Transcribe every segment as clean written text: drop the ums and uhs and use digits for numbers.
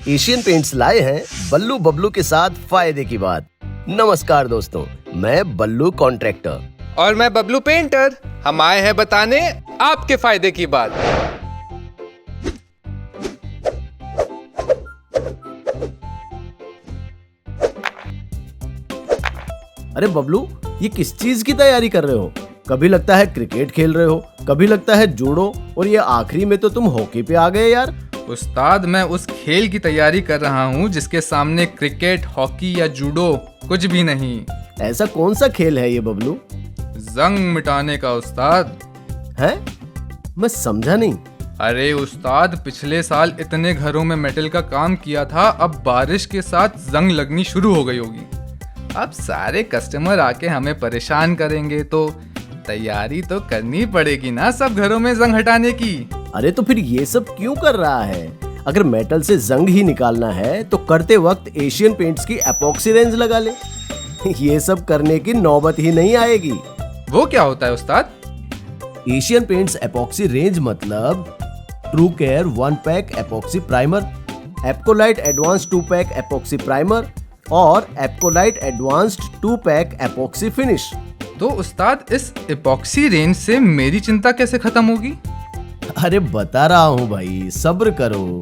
Asian paints लाए हैं बल्लू बबलू के साथ फायदे की बात। नमस्कार दोस्तों, मैं बल्लू कॉन्ट्रैक्टर और मैं बबलू पेंटर। हम आए हैं बताने आपके फायदे की बात। अरे बबलू, ये किस चीज की तैयारी कर रहे हो? कभी लगता है क्रिकेट खेल रहे हो, कभी लगता है जूडो, और ये आखिरी में तो तुम हॉकी पे आ गए यार। उस्ताद, मैं उस खेल की तैयारी कर रहा हूँ जिसके सामने क्रिकेट, हॉकी या जूडो कुछ भी नहीं। ऐसा कौन सा खेल है ये बबलू? जंग मिटाने का उस्ताद। है? मैं समझा नहीं। अरे उस्ताद, पिछले साल इतने घरों में मेटल का काम किया था, अब बारिश के साथ जंग लगनी शुरू हो गई होगी। अब सारे कस्टमर आके हमें परेशान करेंगे तो तैयारी तो करनी पड़ेगी ना सब घरों में जंग हटाने की। अरे तो फिर ये सब क्यों कर रहा है? अगर मेटल से जंग ही निकालना है तो करते वक्त एशियन पेंट्स की एपॉक्सी रेंज लगा ले। ये सब करने की नौबत ही नहीं आएगी। वो क्या होता है उस्ताद? एशियन पेंट्स एपॉक्सी रेंज मतलब true care 1 pack epoxy primer, Apcolite advance 2 pack epoxy primer और Apcolite advanced 2 pack epoxy finish. तो उस्ताद, इस एपॉक्सी रेंज से मेरी चिंता कैसे खत्म होगी? अरे बता रहा हूँ भाई, सब्र करो।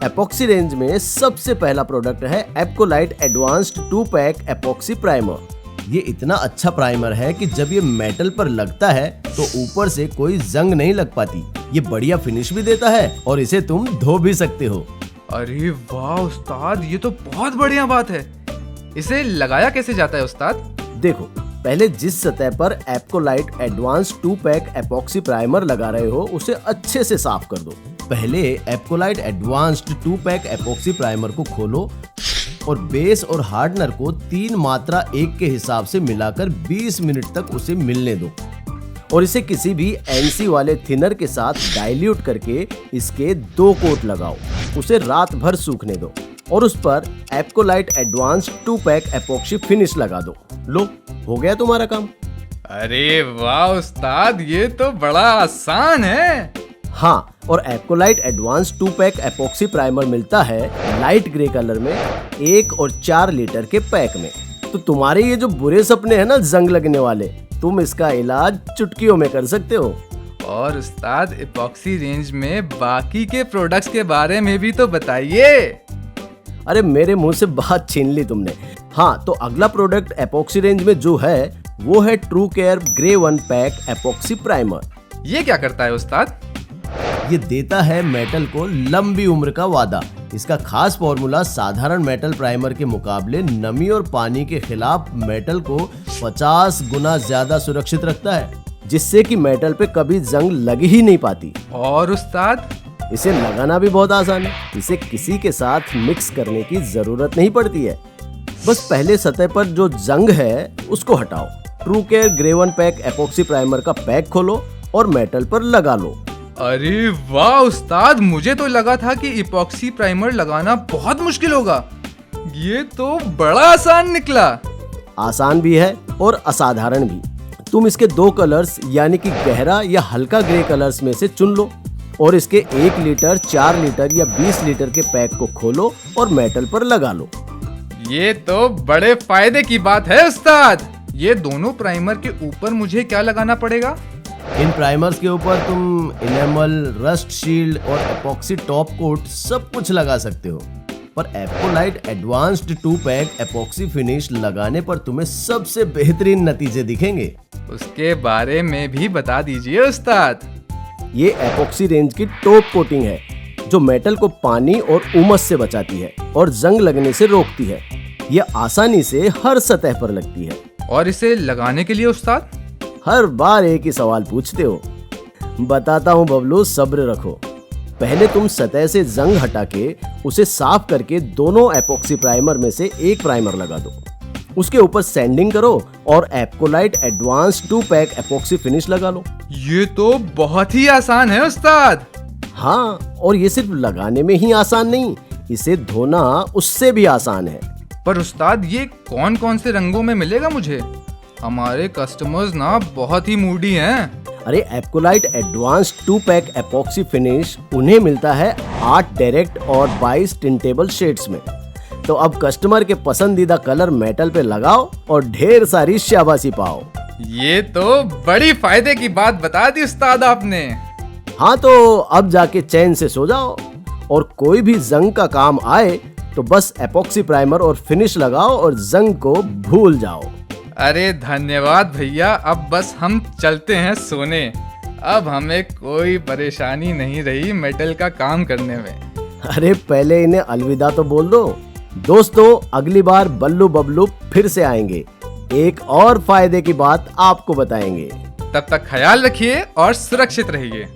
एपॉक्सी रेंज में सबसे पहला प्रोडक्ट है Apcolite advanced 2 pack epoxy primer. ये इतना अच्छा प्राइमर है कि जब ये मेटल पर लगता है तो ऊपर से कोई जंग नहीं लग पाती। ये बढ़िया फिनिश भी देता है और इसे तुम धो भी सकते हो। अरे वाह उस्ताद, ये तो बहुत बढ़िया बात है। इसे लगाया कैसे जाता है उस्ताद? देखो, पहले जिस सतह पर Apcolite advance 2 pack epoxy primer लगा रहे हो उसे अच्छे से साफ कर दो। पहले Apcolite advanced 2 pack epoxy primer को खोलो और बेस और हार्डनर को 3 मात्रा 1 के हिसाब से मिलाकर 20 मिनट तक उसे मिलने दो और इसे किसी भी एनसी वाले थिनर के साथ डाइल्यूट करके इसके 2 कोट लगाओ। उसे रात भर सूखने दो और उस पर Apcolite advance 2 pack epoxy finish लगा दो। लो, हो गया तुम्हारा काम। अरे वाह उस्ताद, ये तो बड़ा आसान है। हाँ, और Apcolite advance 2 pack epoxy primer मिलता है लाइट ग्रे कलर में 1 और 4 लीटर के पैक में। तो तुम्हारे ये जो बुरे सपने हैं ना जंग लगने वाले, तुम इसका इलाज चुटकियों में कर सकते हो। और उस्ताद, एपॉक्सी रेंज में बाकी के प्रोडक्ट्स के बारे में भी तो बताइए। अरे मेरे मुंह से बात छीन ली तुमने। हाँ, तो अगला प्रोडक्ट एपॉक्सी रेंज में जो है वो है true care grey 1 pack epoxy primer. ये क्या करता है उस्ताद? ये देता है मेटल को लंबी उम्र का वादा। इसका खास फॉर्मूला साधारण मेटल प्राइमर के मुकाबले नमी और पानी के खिलाफ मेटल को 50 गुना ज्यादा सुरक्षित रखता है, जिससे कि मेटल पे कभी जंग लग ही नहीं पाती। और उस्ताद, इसे लगाना भी बहुत आसान है। इसे किसी के साथ मिक्स करने की जरूरत नहीं पड़ती है। बस पहले सतह पर जो जंग है उसको हटाओ। True care grey 1 pack epoxy primer का पैक खोलो और मेटल पर लगा लो। अरे वाह उस्ताद, मुझे तो लगा था कि इपॉक्सी प्राइमर लगाना बहुत मुश्किल होगा। ये तो बड़ा आसान निकला। आसान भी है और असाधारण भी। तुम इसके 2 कलर्स यानी कि गहरा या हल्का ग्रे कलर्स में से चुन लो और इसके 1 लीटर, 4 लीटर या 20 लीटर के पैक को खोलो और मेटल पर लगा लो। ये तो बड़े फायदे की बात है उस्ताद। ये दोनों प्राइमर के ऊपर मुझे क्या लगाना पड़ेगा? इन प्राइमर्स के ऊपर तुम इनेमल, रस्ट शील्ड और एपॉक्सी टॉप कोट सब कुछ लगा सकते हो, पर Apcolite advanced 2 pack epoxy finish लगाने पर तुम्हें सबसे बेहतरीन नतीजे दिखेंगे। उसके बारे में भी बता दीजिए उस्ताद। ये एपॉक्सी रेंज की टॉप कोटिंग है जो मेटल को पानी और उमस से बचाती है और जंग लगने से रोकती है। यह आसानी से हर सतह पर लगती है। और इसे लगाने के लिए उस्ताद? हर बार एक ही सवाल पूछते हो। बताता हूँ बबलू, सब्र रखो। पहले तुम सतह से जंग हटा के उसे साफ करके दोनों एपॉक्सी प्राइमर में से एक प्राइमर लगा दो। उसके ऊपर सैंडिंग करो और Apcolite advance 2 pack epoxy finish लगा लो। ये तो बहुत ही आसान है उस्ताद। हाँ, और ये सिर्फ लगाने में ही आसान नहीं, इसे धोना उससे भी आसान है। पर उस्ताद, ये कौन कौन से रंगों में मिलेगा मुझे? हमारे कस्टमर्स ना बहुत ही मूडी हैं। अरे Apcolite advance 2 pack epoxy finish उन्हें मिलता है 8 डायरेक्ट और 22 टिंटेबल शेड्स में। तो अब कस्टमर के पसंदीदा कलर मेटल पे लगाओ और ढेर सारी शाबाशी पाओ। ये तो बड़ी फायदे की बात बता दी उस्ताद आपने। हाँ तो अब जाके चैन से सो जाओ और कोई भी जंग का काम आए तो बस एपॉक्सी प्राइमर और फिनिश लगाओ और जंग को भूल जाओ। अरे धन्यवाद भैया, अब बस हम चलते हैं सोने। अब हमें कोई परेशानी नहीं रही मेटल का काम करने में। अरे पहले इन्हें अलविदा तो बोल दो। दोस्तों अगली बार बल्लू बबलू फिर से आएंगे, एक और फायदे की बात आपको बताएंगे। तब तक ख्याल रखिए और सुरक्षित रहिए।